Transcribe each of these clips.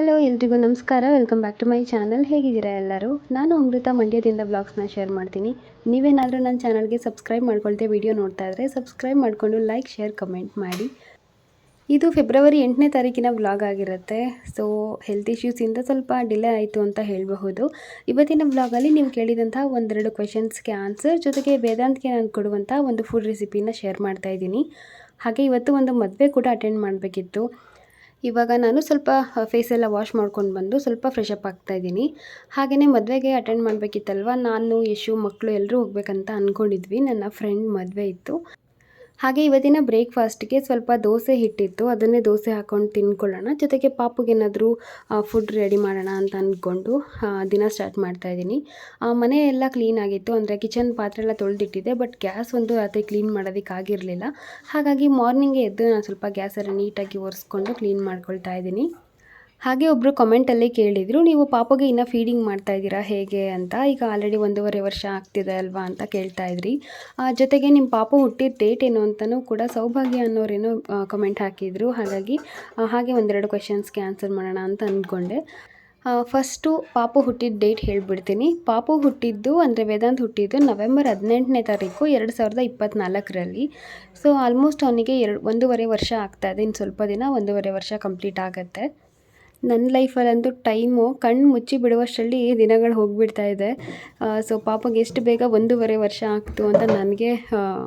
Hello ಎಲ್ರಿಗೂ ನಮಸ್ಕಾರ. Welcome back to my channel. ಹೇಗಿದ್ದೀರಾ ಎಲ್ಲರೂ? ನಾನು ಅಮೃತ ಮಂಡ್ಯದಿಂದ ಬ್ಲಾಗ್ಸ್ನ ಶೇರ್ ಮಾಡ್ತೀನಿ. ನೀವೇನಾದರೂ ನನ್ನ ಚಾನಲ್ಗೆ ಸಬ್ಸ್ಕ್ರೈಬ್ ಮಾಡ್ಕೊಳ್ತೆ ವಿಡಿಯೋ ನೋಡ್ತಾ ಇದ್ದರೆ ಸಬ್ಸ್ಕ್ರೈಬ್ ಮಾಡಿಕೊಂಡು ಲೈಕ್, ಶೇರ್, ಕಮೆಂಟ್ ಮಾಡಿ. ಇದು ಫೆಬ್ರವರಿ 8ನೇ ತಾರೀಕಿನ ವ್ಲಾಗ್ ಆಗಿರುತ್ತೆ. ಸೊ ಹೆಲ್ತ್ ಇಶ್ಯೂಸಿಂದ ಸ್ವಲ್ಪ ಡಿಲೇ ಆಯಿತು ಅಂತ ಹೇಳಬಹುದು. ಇವತ್ತಿನ ವ್ಲಾಗಲ್ಲಿ ನೀವು ಕೇಳಿದಂಥ ಒಂದೆರಡು ಕ್ವೆಶನ್ಸ್ಗೆ ಆನ್ಸರ್ ಜೊತೆಗೆ ವೇದಾಂತ್ಗೆ ನಾನು ಕೊಡುವಂಥ ಒಂದು ಫುಡ್ ರೆಸಿಪಿನ ಶೇರ್ ಮಾಡ್ತಾಯಿದ್ದೀನಿ. ಹಾಗೆ ಇವತ್ತು ಒಂದು ಮದುವೆ ಕೂಡ ಅಟೆಂಡ್ ಮಾಡಬೇಕಿತ್ತು. ಇವಾಗ ನಾನು ಸ್ವಲ್ಪ ಫೇಸೆಲ್ಲ ವಾಶ್ ಮಾಡ್ಕೊಂಡು ಬಂದು ಸ್ವಲ್ಪ ಫ್ರೆಶ್ ಅಪ್ ಆಗ್ತಾಯಿದ್ದೀನಿ. ಹಾಗೆಯೇ ಮದುವೆಗೆ ಅಟೆಂಡ್ ಮಾಡಬೇಕಿತ್ತಲ್ವ, ನಾನು ಯಶು ಮಕ್ಕಳು ಎಲ್ಲರೂ ಹೋಗ್ಬೇಕಂತ ಅಂದ್ಕೊಂಡಿದ್ವಿ. ನನ್ನ ಫ್ರೆಂಡ್ ಮದುವೆ ಇತ್ತು. ಹಾಗೆ ಇವತ್ತಿನ ಬ್ರೇಕ್ಫಾಸ್ಟ್ಗೆ ಸ್ವಲ್ಪ ದೋಸೆ ಹಿಟ್ಟಿತ್ತು, ಅದನ್ನೇ ದೋಸೆ ಹಾಕ್ಕೊಂಡು ತಿನ್ಕೊಳ್ಳೋಣ, ಜೊತೆಗೆ ಪಾಪುಗೇನಾದರೂ ಫುಡ್ ರೆಡಿ ಮಾಡೋಣ ಅಂತ ಅಂದ್ಕೊಂಡು ದಿನ ಸ್ಟಾರ್ಟ್ ಮಾಡ್ತಾಯಿದ್ದೀನಿ. ಮನೆ ಎಲ್ಲ ಕ್ಲೀನ್ ಆಗಿತ್ತು, ಅಂದರೆ ಕಿಚನ್ ಪಾತ್ರೆ ಎಲ್ಲ ತೊಳೆದಿಟ್ಟಿದ್ದೆ. ಬಟ್ ಗ್ಯಾಸ್ ಒಂದು ರಾತ್ರಿ ಕ್ಲೀನ್ ಮಾಡೋದಕ್ಕಾಗಿರಲಿಲ್ಲ. ಹಾಗಾಗಿ ಮಾರ್ನಿಂಗೇ ಎದ್ದು ನಾನು ಸ್ವಲ್ಪ ಗ್ಯಾಸೆಲ್ಲ ನೀಟಾಗಿ ಒರೆಸ್ಕೊಂಡು ಕ್ಲೀನ್ ಮಾಡ್ಕೊಳ್ತಾ ಇದ್ದೀನಿ. ಹಾಗೆ ಒಬ್ಬರು ಕಮೆಂಟಲ್ಲಿ ಕೇಳಿದರು, ನೀವು ಪಾಪುಗೆ ಇನ್ನೂ ಫೀಡಿಂಗ್ ಮಾಡ್ತಾಯಿದ್ದೀರಾ ಹೇಗೆ ಅಂತ. ಈಗ ಆಲ್ರೆಡಿ 1.5 ವರ್ಷ ಆಗ್ತಿದೆ ಅಲ್ವಾ ಅಂತ ಕೇಳ್ತಾ ಇದ್ರಿ. ಜೊತೆಗೆ ನಿಮ್ಮ ಪಾಪು ಹುಟ್ಟಿದ ಡೇಟ್ ಏನು ಅಂತಲೂ ಕೂಡ ಸೌಭಾಗ್ಯ ಅನ್ನೋರೇನೋ ಕಮೆಂಟ್ ಹಾಕಿದರು. ಹಾಗೆ ಒಂದೆರಡು ಕ್ವೆಶನ್ಸ್ಗೆ ಆನ್ಸರ್ ಮಾಡೋಣ ಅಂತ ಅಂದ್ಕೊಂಡೆ. ಫಸ್ಟು ಪಾಪು ಹುಟ್ಟಿದ ಡೇಟ್ ಹೇಳಿಬಿಡ್ತೀನಿ. ಪಾಪು ಹುಟ್ಟಿದ್ದು, ಅಂದರೆ ವೇದಾಂತ್ ಹುಟ್ಟಿದ್ದು ನವೆಂಬರ್ 18ನೇ ತಾರೀಕು 2024ರಲ್ಲಿ. ಸೊ ಆಲ್ಮೋಸ್ಟ್ ಅವನಿಗೆ 1.5 ವರ್ಷ ಆಗ್ತಾಯಿದೆ. ಇನ್ನು ಸ್ವಲ್ಪ ದಿನ 1.5 ವರ್ಷ ಕಂಪ್ಲೀಟ್ ಆಗುತ್ತೆ. ನನ್ನ ಲೈಫಲ್ಲಂತೂ ಟೈಮು ಕಣ್ಣು ಮುಚ್ಚಿ ಬಿಡುವಷ್ಟರಲ್ಲಿ ದಿನಗಳು ಹೋಗಿಬಿಡ್ತಾ ಇದೆ. ಸೊ ಪಾಪಗೆ ಎಷ್ಟು ಬೇಗ 1.5 ವರ್ಷ ಆಗ್ತು ಅಂತ ನನಗೆ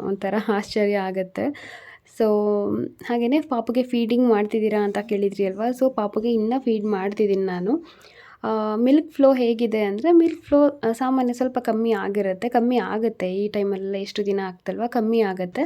ಒಂಥರ ಆಶ್ಚರ್ಯ ಆಗುತ್ತೆ. ಸೊ ಹಾಗೆಯೇ ಪಾಪುಗೆ ಫೀಡಿಂಗ್ ಮಾಡ್ತಿದ್ದೀರಾ ಅಂತ ಕೇಳಿದ್ರಿ ಅಲ್ವಾ. ಸೊ ಪಾಪುಗೆ ಇನ್ನೂ ಫೀಡ್ ಮಾಡ್ತಿದ್ದೀನಿ ನಾನು. ಮಿಲ್ಕ್ ಫ್ಲೋ ಹೇಗಿದೆ ಅಂದರೆ, ಮಿಲ್ಕ್ ಫ್ಲೋ ಸಾಮಾನ್ಯ ಸ್ವಲ್ಪ ಕಮ್ಮಿ ಆಗುತ್ತೆ ಈ ಟೈಮಲ್ಲೆಲ್ಲ. ಎಷ್ಟು ದಿನ ಆಗ್ತಲ್ವ, ಕಮ್ಮಿ ಆಗುತ್ತೆ.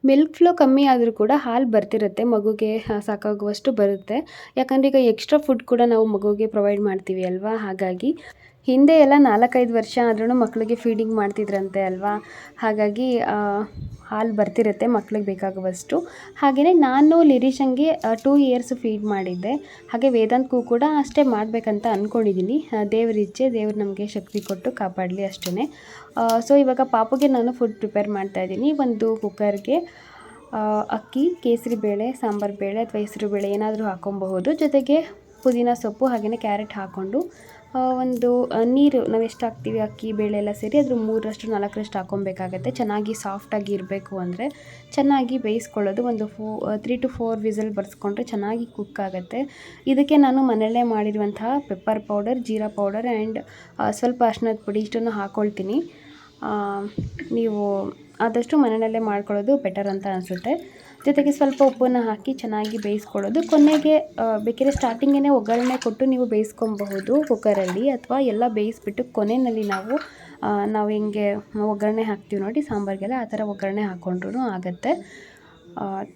ಮಿಲ್ಕ್ ಫ್ಲೋ ಕಮ್ಮಿ ಆದರೂ ಕೂಡ ಹಾಲು ಬರ್ತಿರುತ್ತೆ, ಮಗುಗೆ ಸಾಕಾಗುವಷ್ಟು ಬರುತ್ತೆ. ಯಾಕಂದರೆ ಈಗ ಎಕ್ಸ್ಟ್ರಾ ಫುಡ್ ಕೂಡ ನಾವು ಮಗುಗೆ ಪ್ರೊವೈಡ್ ಮಾಡ್ತೀವಿ ಅಲ್ವಾ. ಹಾಗಾಗಿ ಹಿಂದೆ ಎಲ್ಲ 4-5 ವರ್ಷ ಆದ್ರೂ ಮಕ್ಕಳಿಗೆ ಫೀಡಿಂಗ್ ಮಾಡ್ತಿದ್ರಂತೆ ಅಲ್ವಾ. ಹಾಗಾಗಿ ಹಾಲು ಬರ್ತಿರುತ್ತೆ ಮಕ್ಳಿಗೆ ಬೇಕಾಗುವಷ್ಟು. ಹಾಗೆಯೇ ನಾನು ಲಿರೀಶಂಗೆ 2 ಇಯರ್ಸ್ ಫೀಡ್ ಮಾಡಿದ್ದೆ. ಹಾಗೆ ವೇದಾಂತ್ಗೂ ಕೂಡ ಅಷ್ಟೇ ಮಾಡಬೇಕಂತ ಅಂದ್ಕೊಂಡಿದ್ದೀನಿ. ದೇವರಿಚ್ಛೆ, ದೇವ್ರು ನಮಗೆ ಶಕ್ತಿ ಕೊಟ್ಟು ಕಾಪಾಡಲಿ ಅಷ್ಟೇ. ಸೊ ಇವಾಗ ಪಾಪುಗೆ ನಾನು ಫುಡ್ ಪ್ರಿಪೇರ್ ಮಾಡ್ತಾಯಿದ್ದೀನಿ. ಒಂದು ಕುಕ್ಕರ್ಗೆ ಅಕ್ಕಿ, ಕೇಸರಿ ಬೇಳೆ, ಸಾಂಬಾರು ಬೇಳೆ ಅಥವಾ ಹೆಸರು ಬೇಳೆ ಏನಾದರೂ ಹಾಕ್ಕೊಬಹುದು. ಜೊತೆಗೆ ಪುದೀನ ಸೊಪ್ಪು ಹಾಗೆಯೇ ಕ್ಯಾರೆಟ್ ಹಾಕ್ಕೊಂಡು ಒಂದು ನೀರು ನಾವು ಎಷ್ಟು ಹಾಕ್ತೀವಿ ಅಕ್ಕಿ ಬೇಳೆ ಎಲ್ಲ ಸೇರಿ ಅದ್ರ 3-4 ಹಾಕ್ಕೊಬೇಕಾಗತ್ತೆ. ಚೆನ್ನಾಗಿ ಸಾಫ್ಟಾಗಿ ಇರಬೇಕು ಅಂದರೆ ಚೆನ್ನಾಗಿ ಬೇಯಿಸ್ಕೊಳ್ಳೋದು. ಒಂದು 3 to 4 ವಿಸಲ್ ಬರ್ಸ್ಕೊಂಡ್ರೆ ಚೆನ್ನಾಗಿ ಕುಕ್ ಆಗುತ್ತೆ. ಇದಕ್ಕೆ ನಾನು ಮನೆಯಲ್ಲೇ ಮಾಡಿರುವಂತಹ pepper powder, jeera powder and ಸ್ವಲ್ಪ ಅರಿಶಿಣದ ಪುಡಿ ಇಷ್ಟನ್ನು ಹಾಕ್ಕೊಳ್ತೀನಿ. ನೀವು ಆದಷ್ಟು ಮನೆಯಲ್ಲೇ ಮಾಡ್ಕೊಳ್ಳೋದು ಬೆಟರ್ ಅಂತ ಅನಿಸುತ್ತೆ. ಜೊತೆಗೆ ಸ್ವಲ್ಪ ಉಪ್ಪನ್ನು ಹಾಕಿ ಚೆನ್ನಾಗಿ ಬೇಯಿಸ್ಕೊಳ್ಳೋದು. ಕೊನೆಗೆ ಬೇಕಿದ್ರೆ ಸ್ಟಾರ್ಟಿಂಗೇ ಒಗ್ಗರಣೆ ಕೊಟ್ಟು ನೀವು ಬೇಯಿಸ್ಕೊಬಹುದು ಕುಕ್ಕರಲ್ಲಿ, ಅಥವಾ ಎಲ್ಲ ಬೇಯಿಸ್ಬಿಟ್ಟು ಕೊನೆಯಲ್ಲಿ ನಾವು ಹೆಂಗೆ ಒಗ್ಗರಣೆ ಹಾಕ್ತೀವಿ ನೋಡಿ ಸಾಂಬಾರಿಗೆಲ್ಲ, ಆ ಥರ ಒಗ್ಗರಣೆ ಹಾಕ್ಕೊಂಡ್ರೂ ಆಗುತ್ತೆ.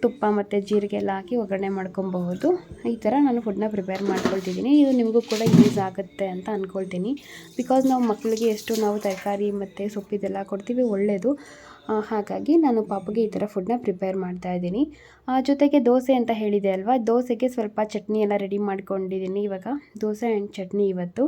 ತುಪ್ಪ ಮತ್ತು ಜೀರಿಗೆ ಎಲ್ಲ ಹಾಕಿ ಒಗ್ಗರಣೆ ಮಾಡ್ಕೊಬಹುದು. ಈ ಥರ ನಾನು ಫುಡ್ನ ಪ್ರಿಪೇರ್ ಮಾಡ್ಕೊಳ್ತಿದ್ದೀನಿ. ಇದು ನಿಮಗೂ ಕೂಡ ಯೂಸ್ ಆಗುತ್ತೆ ಅಂತ ಅಂದ್ಕೊಳ್ತೀನಿ. ಬಿಕಾಸ್ ನಾವು ಮಕ್ಕಳಿಗೆ ಎಷ್ಟು ನಾವು ತರಕಾರಿ ಮತ್ತು ಸೊಪ್ಪಿದೆಲ್ಲ ಕೊಡ್ತೀವಿ ಒಳ್ಳೆಯದು. ಹಾಗಾಗಿ ನಾನು ಪಾಪುಗೆ ಈ ಥರ ಫುಡ್ನ ಪ್ರಿಪೇರ್ ಮಾಡ್ತಾಯಿದ್ದೀನಿ. ಜೊತೆಗೆ ದೋಸೆ ಅಂತ ಹೇಳಿದೆ ಅಲ್ವಾ, ದೋಸೆಗೆ ಸ್ವಲ್ಪ ಚಟ್ನಿ ಎಲ್ಲ ರೆಡಿ ಮಾಡ್ಕೊಂಡಿದ್ದೀನಿ. ಇವಾಗ ದೋಸೆ ಆ್ಯಂಡ್ ಚಟ್ನಿ ಇವತ್ತು.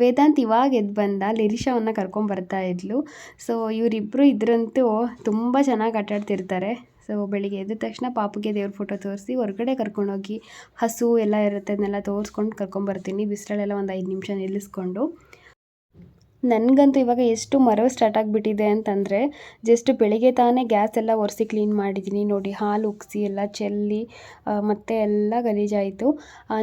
ವೇದಾಂತ್ ಇವಾಗ ಎದ್ದು ಬಂದ, ಲಿರಿಷಾವನ್ನು ಕರ್ಕೊಂಬರ್ತಾ ಇದ್ಲು. ಸೊ ಇವರಿಬ್ಬರು ಇದ್ರಂತೂ ತುಂಬ ಚೆನ್ನಾಗಿ ಆಟಾಡ್ತಿರ್ತಾರೆ. ಸೊ ಬೆಳಿಗ್ಗೆ ಎದ್ದ ತಕ್ಷಣ ಪಾಪುಗೆ ದೇವ್ರ ಫೋಟೋ ತೋರಿಸಿ ಹೊರಗಡೆ ಕರ್ಕೊಂಡೋಗಿ ಹಸು ಎಲ್ಲ ಇರುತ್ತೆ ಅದನ್ನೆಲ್ಲ ತೋರಿಸ್ಕೊಂಡು ಕರ್ಕೊಂಬರ್ತೀನಿ. ಬಿಸಿಲಲ್ಲೆಲ್ಲ ಒಂದು 5 ನಿಮಿಷ ನಿಲ್ಲಿಸ್ಕೊಂಡು. ನನಗಂತೂ ಇವಾಗ ಎಷ್ಟು ಮರವು ಸ್ಟಾರ್ಟ್ ಆಗಿಬಿಟ್ಟಿದೆ ಅಂತಂದರೆ, ಜಸ್ಟ್ ಬೆಳಿಗ್ಗೆ ತಾನೇ ಗ್ಯಾಸ್ ಎಲ್ಲ ಒರೆಸಿ ಕ್ಲೀನ್ ಮಾಡಿದ್ದೀನಿ ನೋಡಿ. ಹಾಲು ಉಗ್ಸಿ ಎಲ್ಲ ಚೆಲ್ಲಿ ಮತ್ತೆ ಎಲ್ಲ ಗಲೀಜಾಯಿತು.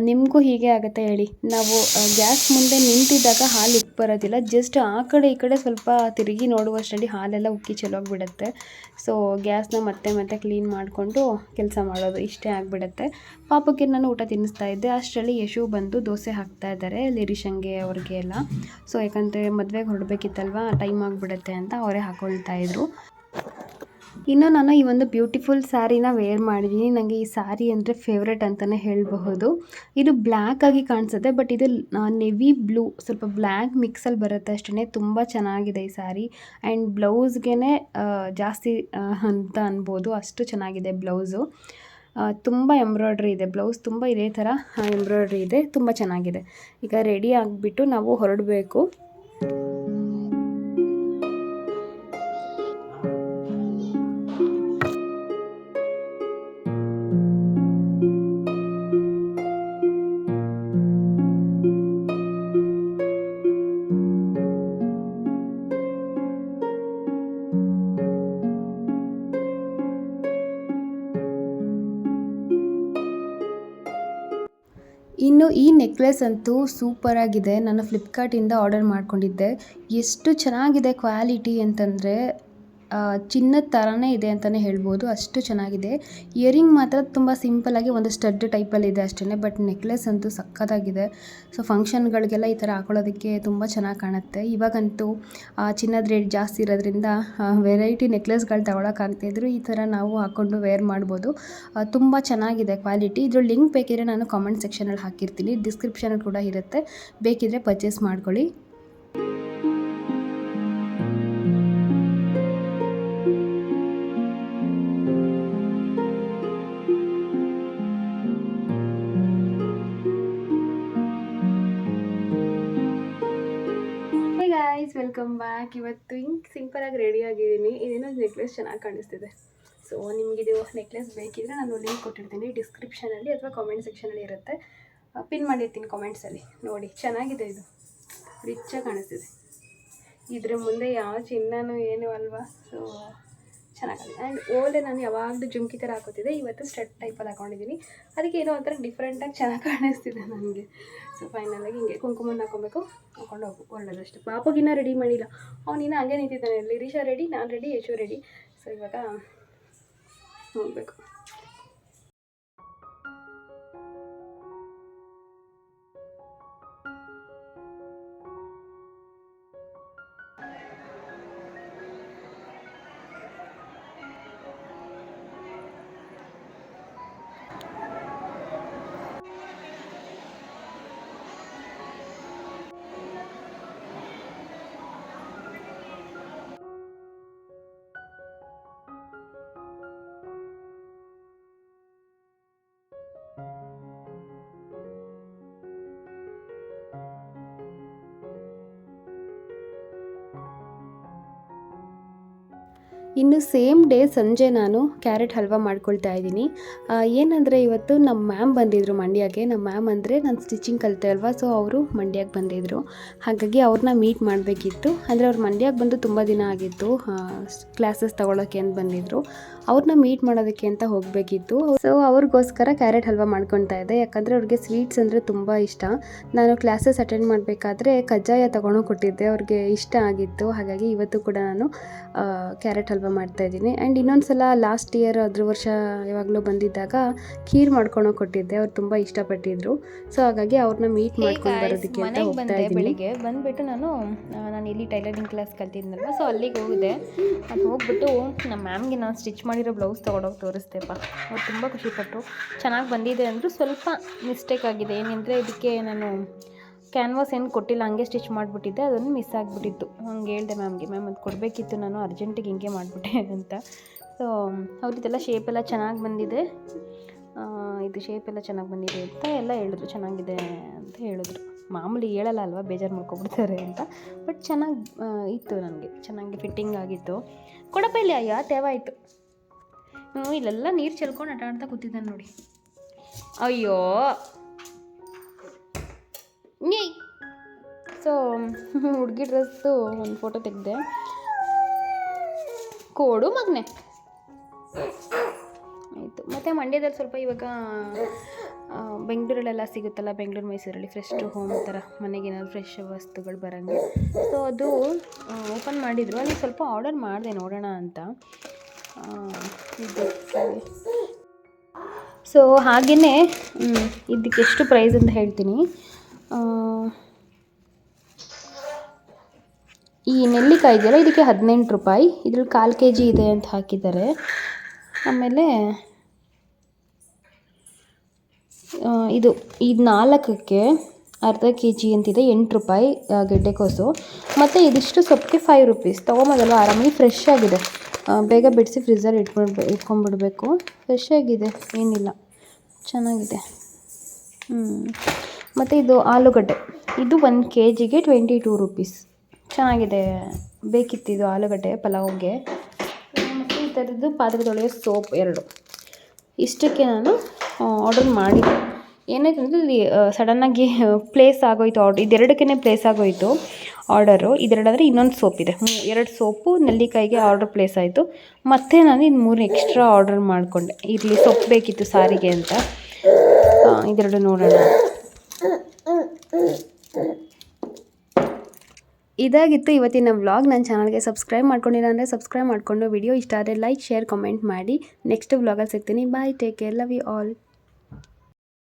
ನಿಮಗೂ ಹೀಗೆ ಆಗುತ್ತೆ ಹೇಳಿ. ನಾವು ಗ್ಯಾಸ್ ಮುಂದೆ ನಿಂತಿದ್ದಾಗ ಹಾಲು ಉಕ್ಕಿ ಬರೋದಿಲ್ಲ, ಜಸ್ಟ್ ಆ ಕಡೆ ಈ ಕಡೆ ಸ್ವಲ್ಪ ತಿರುಗಿ ನೋಡುವಷ್ಟರಲ್ಲಿ ಹಾಲೆಲ್ಲ ಉಕ್ಕಿ ಚೆಲ್ಲೋಗಿಬಿಡುತ್ತೆ. ಸೊ ಗ್ಯಾಸ್ನ ಮತ್ತೆ ಕ್ಲೀನ್ ಮಾಡಿಕೊಂಡು ಕೆಲಸ ಮಾಡೋದು ಇಷ್ಟೇ ಆಗಿಬಿಡುತ್ತೆ. ಪಾಪಕ್ಕೆ ನಾನು ಊಟ ತಿನ್ನಿಸ್ತಾ ಇದ್ದೆ, ಅಷ್ಟರಲ್ಲಿ ಯಶು ಬಂದು ದೋಸೆ ಹಾಕ್ತಾ ಇದ್ದಾರೆ ಲಿರಿಶಂಗೆ ಅವ್ರಿಗೆ ಎಲ್ಲ. ಸೊ ಯಾಕಂದರೆ ಮದುವೆಗೆ ಹೊರಡಬೇಕಿತ್ತಲ್ವ, ಟೈಮ್ ಆಗಿಬಿಡುತ್ತೆ ಅಂತ ಅವರೇ ಹಾಕ್ಕೊಳ್ತಾ ಇದ್ರು. ಇನ್ನು ನಾನು ಈ ಒಂದು ಬ್ಯೂಟಿಫುಲ್ ಸ್ಯಾರಿನ ವೇರ್ ಮಾಡಿದ್ದೀನಿ. ನನಗೆ ಈ ಸ್ಯಾರಿ ಅಂದರೆ ಫೇವ್ರೆಟ್ ಅಂತಲೇ ಹೇಳಬಹುದು. ಇದು ಬ್ಲ್ಯಾಕ್ ಆಗಿ ಕಾಣಿಸುತ್ತೆ, ಬಟ್ ಇದು ನೆವಿ ಬ್ಲೂ ಸ್ವಲ್ಪ ಬ್ಲ್ಯಾಕ್ ಮಿಕ್ಸಲ್ಲಿ ಬರುತ್ತೆ ಅಷ್ಟೇ. ತುಂಬ ಚೆನ್ನಾಗಿದೆ ಈ ಸ್ಯಾರಿ. ಆ್ಯಂಡ್ ಬ್ಲೌಸ್ಗೆ ಜಾಸ್ತಿ ಅಂತ ಅನ್ಬೋದು, ಅಷ್ಟು ಚೆನ್ನಾಗಿದೆ ಬ್ಲೌಸು. ತುಂಬ ಎಂಬ್ರಾಯ್ಡ್ರಿ ಇದೆ, ಬ್ಲೌಸ್ ತುಂಬ ಇದೇ ಥರ ಎಂಬ್ರಾಯ್ಡ್ರಿ ಇದೆ, ತುಂಬ ಚೆನ್ನಾಗಿದೆ. ಈಗ ರೆಡಿ ಆಗಿಬಿಟ್ಟು ನಾವು ಹೊರಡಬೇಕು. ಇನ್ನು ಈ ನೆಕ್ಲೆಸ್ ಅಂತೂ ಸೂಪರಾಗಿದೆ. ನಾನು ಫ್ಲಿಪ್ಕಾರ್ಟಿಂದ ಆರ್ಡರ್ ಮಾಡ್ಕೊಂಡಿದ್ದೆ. ಎಷ್ಟು ಚೆನ್ನಾಗಿದೆ ಕ್ವಾಲಿಟಿ ಅಂತಂದರೆ ಚಿನ್ನದ ಥರನೇ ಇದೆ ಅಂತಲೇ ಹೇಳ್ಬೋದು, ಅಷ್ಟು ಚೆನ್ನಾಗಿದೆ. ಇಯರಿಂಗ್ ಮಾತ್ರ ತುಂಬ ಸಿಂಪಲ್ಲಾಗಿ ಒಂದು ಸ್ಟಡ್ ಟೈಪಲ್ಲಿದೆ ಅಷ್ಟೇ, ಬಟ್ ನೆಕ್ಲೆಸ್ ಅಂತೂ ಸಕ್ಕತ್ತಾಗಿದೆ. ಸೊ ಫಂಕ್ಷನ್ಗಳಿಗೆಲ್ಲ ಈ ಥರ ಹಾಕೊಳ್ಳೋದಕ್ಕೆ ತುಂಬ ಚೆನ್ನಾಗಿ ಕಾಣುತ್ತೆ. ಇವಾಗಂತೂ ಚಿನ್ನದ ರೇಟ್ ಜಾಸ್ತಿ ಇರೋದ್ರಿಂದ ವೆರೈಟಿ ನೆಕ್ಲೆಸ್ಗಳು ತಗೊಳಕ್ಕಾಗ್ತಾಯಿದ್ರು, ಈ ಥರ ನಾವು ಹಾಕ್ಕೊಂಡು ವೇರ್ ಮಾಡ್ಬೋದು. ತುಂಬ ಚೆನ್ನಾಗಿದೆ ಕ್ವಾಲಿಟಿ. ಇದ್ರ ಲಿಂಕ್ ಬೇಕಿದ್ರೆ ನಾನು ಕಾಮೆಂಟ್ ಸೆಕ್ಷನಲ್ಲಿ ಹಾಕಿರ್ತೀನಿ, ಡಿಸ್ಕ್ರಿಪ್ಷನಲ್ಲಿ ಕೂಡ ಇರುತ್ತೆ, ಬೇಕಿದ್ರೆ ಪರ್ಚೇಸ್ ಮಾಡ್ಕೊಳ್ಳಿ. Welcome back. ಇವತ್ತು ಹಿಂಗೆ ಸಿಂಪಲಾಗಿ ರೆಡಿ ಆಗಿದ್ದೀನಿ. ಇದೇನೋ ನೆಕ್ಲೆಸ್ ಚೆನ್ನಾಗಿ ಕಾಣಿಸ್ತಿದೆ. ಸೊ ನಿಮಗಿದು ನೆಕ್ಲೆಸ್ ಬೇಕಿದ್ರೆ ನಾನು ಲಿಂಕ್ ಕೊಟ್ಟಿರ್ತೀನಿ ಡಿಸ್ಕ್ರಿಪ್ಷನಲ್ಲಿ ಅಥವಾ ಕಾಮೆಂಟ್ ಸೆಕ್ಷನಲ್ಲಿ ಇರುತ್ತೆ, ಪಿನ್ ಮಾಡಿರ್ತೀನಿ ಕಾಮೆಂಟ್ಸಲ್ಲಿ ನೋಡಿ. ಚೆನ್ನಾಗಿದೆ, ಇದು ರಿಚ್ಚಾಗಿ ಕಾಣಿಸ್ತಿದೆ. ಇದ್ರ ಮುಂದೆ ಯಾವ ಚಿನ್ನನೂ ಏನು ಅಲ್ವಾ. ಸೊ ಚೆನ್ನಾಗಿದೆ. ಆ್ಯಂಡ್ ಓಲ್ಡೆ ನಾನು ಯಾವಾಗಲೂ ಜುಮ್ಕಿ ಥರ ಹಾಕೋತಿದ್ದೆ, ಇವತ್ತು ಸ್ಟಡ್ ಟೈಪಲ್ಲಿ ಹಾಕೊಂಡಿದ್ದೀನಿ. ಅದಕ್ಕೆ ಏನೋ ಒಂಥರ ಡಿಫ್ರೆಂಟಾಗಿ ಚೆನ್ನಾಗಿ ಕಾಣಿಸ್ತಿದೆ ನನಗೆ. ಸೊ ಫೈನಲಾಗಿ ಹಿಂಗೆ ಕುಂಕುಮನ ಹಾಕೊಬೇಕು, ಹಾಕೊಂಡು ಹೊರಡೋದು ಅಷ್ಟೇ. ಪಾಪಗಿನ್ನ ರೆಡಿ ಮಾಡಿಲ್ಲ, ಅವನಿನ್ನ ಹಂಗೆ ನಿಂತಿದ್ದಾನೆ. ಲಿರಿಶಾ ರೆಡಿ, ನಾನು ರೆಡಿ, ಯಶು ರೆಡಿ. ಸೊ ಇವಾಗ ಹೋಗಬೇಕು. ಇನ್ನು ಸೇಮ್ ಡೇ ಸಂಜೆ ನಾನು ಕ್ಯಾರೆಟ್ ಹಲ್ವಾ ಮಾಡ್ಕೊಳ್ತಾ ಇದ್ದೀನಿ. ಏನಂದರೆ ಇವತ್ತು ನಮ್ಮ ಮ್ಯಾಮ್ ಬಂದಿದ್ದರು ಮಂಡ್ಯಕ್ಕೆ. ನಮ್ಮ ಮ್ಯಾಮ್ ಅಂದರೆ ನಾನು ಸ್ಟಿಚಿಂಗ್ ಕಲಿತೆ ಅಲ್ವಾ, ಸೊ ಅವರು ಮಂಡ್ಯಕ್ಕೆ ಬಂದಿದ್ದರು. ಹಾಗಾಗಿ ಅವ್ರನ್ನ ಮೀಟ್ ಮಾಡಬೇಕಿತ್ತು. ಅಂದರೆ ಅವ್ರು ಮಂಡ್ಯಕ್ಕೆ ಬಂದು ತುಂಬ ದಿನ ಆಗಿತ್ತು, ಕ್ಲಾಸಸ್ ತೊಗೊಳೋಕ್ಕೆ ಅಂತ ಬಂದಿದ್ದರು. ಅವ್ರನ್ನ ಮೀಟ್ ಮಾಡೋದಕ್ಕೆ ಅಂತ ಹೋಗಬೇಕಿತ್ತು. ಸೊ ಅವ್ರಿಗೋಸ್ಕರ ಕ್ಯಾರೆಟ್ ಹಲ್ವಾ ಮಾಡ್ಕೊತಾ ಇದ್ದೆ, ಯಾಕಂದರೆ ಅವ್ರಿಗೆ ಸ್ವೀಟ್ಸ್ ಅಂದರೆ ತುಂಬ ಇಷ್ಟ. ನಾನು ಕ್ಲಾಸಸ್ ಅಟೆಂಡ್ ಮಾಡಬೇಕಾದ್ರೆ ಕಜ್ಜಾಯ ತೊಗೊಂಡು ಕೊಟ್ಟಿದ್ದೆ, ಅವ್ರಿಗೆ ಇಷ್ಟ ಆಗಿತ್ತು. ಹಾಗಾಗಿ ಇವತ್ತು ಕೂಡ ನಾನು ಕ್ಯಾರೆಟ್ ಹಲ್ವಾ ಮಾಡ್ತಾಯಿದ್ದೀನಿ. ಆ್ಯಂಡ್ ಇನ್ನೊಂದು ಸಲ ಲಾಸ್ಟ್ ಇಯರ್ ಅದ್ರ ವರ್ಷ ಯಾವಾಗಲೂ ಬಂದಿದ್ದಾಗ ಖೀರ್ ಮಾಡ್ಕೊಂಡು ಕೊಟ್ಟಿದ್ದೆ, ಅವ್ರು ತುಂಬ ಇಷ್ಟಪಟ್ಟಿದ್ರು. ಸೊ ಹಾಗಾಗಿ ಅವ್ರನ್ನ ಮೀಟ್ ಮಾಡ್ಕೊಂಡು ಬರೋದಕ್ಕೆ ಅಂತ ಹೋಗ್ತಾ ಇದ್ದೀನಿ. ಬೆಳಿಗ್ಗೆ ಬಂದುಬಿಟ್ಟು ನಾನು ಇಲ್ಲಿ ಟೈಲರಿಂಗ್ ಕ್ಲಾಸ್ ಕಲ್ತಿದ್ನಲ್ವ, ಸೊ ಅಲ್ಲಿಗೆ ಹೋಗಿದ್ದೆ. ಅದು ಹೋಗ್ಬಿಟ್ಟು ನಮ್ಮ ಮ್ಯಾಮ್ಗೆ ನಾನು ಸ್ಟಿಚ್ ಮಾಡಿರೋ ಬ್ಲೌಸ್ ತೊಗೊಂಡೋಗಿ ತೋರಿಸ್ದೆಪ್ಪ. ಅವ್ರು ತುಂಬ ಖುಷಿಪಟ್ಟರು. ಚೆನ್ನಾಗಿ ಬಂದಿದೆ ಅಂದರೂ ಸ್ವಲ್ಪ ಮಿಸ್ಟೇಕ್ ಆಗಿದೆ. ಏನಂದರೆ ಇದಕ್ಕೆ ನಾನು ಕ್ಯಾನ್ವಾಸ್ ಏನು ಕೊಟ್ಟಿಲ್ಲ, ಹಂಗೆ ಸ್ಟಿಚ್ ಮಾಡಿಬಿಟ್ಟಿದ್ದೆ, ಅದನ್ನು ಮಿಸ್ ಆಗಿಬಿಟ್ಟಿತ್ತು. ಹಂಗೆ ಹೇಳಿದೆ ಮ್ಯಾಮ್ಗೆ, ಮ್ಯಾಮ್ ಅದು ಕೊಡಬೇಕಿತ್ತು, ನಾನು ಅರ್ಜೆಂಟಿಗೆ ಹಿಂಗೆ ಮಾಡಿಬಿಟ್ಟೆ ಅಂತ. ಸೊ ಅವ್ರದ್ದೆಲ್ಲ ಶೇಪೆಲ್ಲ ಚೆನ್ನಾಗಿ ಬಂದಿದೆ, ಇದು ಶೇಪೆಲ್ಲ ಚೆನ್ನಾಗಿ ಬಂದಿದೆ ಅಂತ ಎಲ್ಲ ಹೇಳಿದ್ರು. ಚೆನ್ನಾಗಿದೆ ಅಂತ ಹೇಳಿದ್ರು. ಮಾಮೂಲಿ ಹೇಳಲ್ಲ ಅಲ್ವಾ, ಬೇಜಾರು ಮಾಡ್ಕೊಬಿಡ್ತಾರೆ ಅಂತ. ಬಟ್ ಚೆನ್ನಾಗಿ ಇತ್ತು, ನನಗೆ ಚೆನ್ನಾಗಿ ಫಿಟ್ಟಿಂಗ್ ಆಗಿತ್ತು. ಕೊಡಪ್ಪ ಇಲ್ಲಿ ಅಯ್ಯ ತೇವಾಯಿತು. ಇಲ್ಲೆಲ್ಲ ನೀರು ಚೆಲ್ಕೊಂಡು ಆಟ ಆಡ್ತಾ ಕೂತಿದ್ದಾನೆ ನೋಡಿ. ಅಯ್ಯೋ ಸೊ ಹುಡುಗಿ ಡ್ರೆಸ್ದು ಒಂದು ಫೋಟೋ ತೆಗೆದೆ. ಕೋಡು ಮಗನೆ ಆಯಿತು. ಮತ್ತು ಮಂಡ್ಯದಲ್ಲಿ ಸ್ವಲ್ಪ ಇವಾಗ ಬೆಂಗಳೂರಲ್ಲೆಲ್ಲ ಸಿಗುತ್ತಲ್ಲ, ಬೆಂಗಳೂರು ಮೈಸೂರಲ್ಲಿ ಫ್ರೆಶ್ ಟು ಹೋಮ್ ಥರ ಮನೆಗೇನಾದ್ರು ಫ್ರೆಶ್ ವಸ್ತುಗಳು ಬರೋಂಗೆ. ಸೊ ಅದು ಓಪನ್ ಮಾಡಿದರು, ಅಲ್ಲಿ ಸ್ವಲ್ಪ ಆರ್ಡರ್ ಮಾಡಿದೆ ನೋಡೋಣ ಅಂತ. ಇದಕ್ಕೆ ಸೊ ಹಾಗೆಯೇ ಇದಕ್ಕೆ ಎಷ್ಟು ಪ್ರೈಸ್ ಅಂತ ಹೇಳ್ತೀನಿ. ಈ ನೆಲ್ಲಿಕಾಯಿ ಇದೆಯಲ್ಲ, ಇದಕ್ಕೆ 18 ರೂಪಾಯಿ. ಇದ್ರಲ್ಲಿ 1/4 kg ಇದೆ ಅಂತ ಹಾಕಿದ್ದಾರೆ. ಆಮೇಲೆ ಇದು 4ಕ್ಕೆ ಅರ್ಧ kg ಅಂತಿದೆ, 8 ರೂಪಾಯಿ ಗೆಡ್ಡೆಕೋಸು. ಮತ್ತು ಇದಿಷ್ಟು ಸೊಪ್ಪಿಗೆ 5 ರೂಪೀಸ್. ತೊಗೊಂಬೋದಲ್ವ, ಆರಾಮಾಗಿ ಫ್ರೆಶ್ ಆಗಿದೆ. ಬೇಗ ಬಿಡಿಸಿ ಫ್ರಿಜ್ಜಲ್ಲಿ ಇಟ್ಕೊಂಡ್ಬಿಡ್ಬೇಕು. ಫ್ರೆಶ್ ಆಗಿದೆ, ಏನಿಲ್ಲ, ಚೆನ್ನಾಗಿದೆ. ಮತ್ತು ಇದು ಆಲೂಗಡ್ಡೆ, ಇದು 1 kgಗೆ 22 ರೂಪೀಸ್. ಚೆನ್ನಾಗಿದೆ, ಬೇಕಿತ್ತಿದು ಆಲೂಗಡ್ಡೆ ಪಲಾವ್ಗೆ. ಮತ್ತು ಈ ಥರದ್ದು ಪಾತ್ರೆ ತೊಳೆಯೋ ಸೋಪ್ 2. ಇಷ್ಟಕ್ಕೆ ನಾನು ಆರ್ಡರ್ ಮಾಡಿದ್ದೆ. ಏನಾಯ್ತು ಅಂದರೆ ಇಲ್ಲಿ ಸಡನ್ನಾಗಿ ಪ್ಲೇಸ್ ಆಗೋಯಿತು ಆರ್ಡ್ರ್. ಇದೆರಡಕ್ಕೇ ಪ್ಲೇಸ್ ಆಗೋಯಿತು ಆರ್ಡರು. ಇದೆರಡಾದರೆ ಇನ್ನೊಂದು ಸೋಪ್ ಇದೆ, 2 ಸೋಪು ನೆಲ್ಲಿಕಾಯಿಗೆ ಆರ್ಡರ್ ಪ್ಲೇಸ್ ಆಯಿತು. ಮತ್ತು ನಾನು ಇನ್ನು 3 ಎಕ್ಸ್ಟ್ರಾ ಆರ್ಡರ್ ಮಾಡಿಕೊಂಡೆ. ಇಲ್ಲಿ ಸೊಪ್ಪು ಬೇಕಿತ್ತು ಸಾರಿಗೆ ಅಂತ. ಇದೆರಡು ನೋಡೋಣ. ಇದಾಗಿತ್ತು ಇವತ್ತಿನ ವ್ಲಾಗ್. ನನ್ನ ಚಾನಲ್ಗೆ ಸಬ್ಸ್ಕ್ರೈಬ್ ಮಾಡ್ಕೊಂಡಿಲ್ಲ ಅಂದರೆ ಸಬ್ಸ್ಕ್ರೈಬ್ ಮಾಡಿಕೊಂಡು, ವಿಡಿಯೋ ಇಷ್ಟ ಆದರೆ ಲೈಕ್, ಶೇರ್, ಕಮೆಂಟ್ ಮಾಡಿ. ನೆಕ್ಸ್ಟ್ ವ್ಲಾಗಲ್ಲಿ ಸಿಗ್ತೀನಿ. Bye, take care, love you all.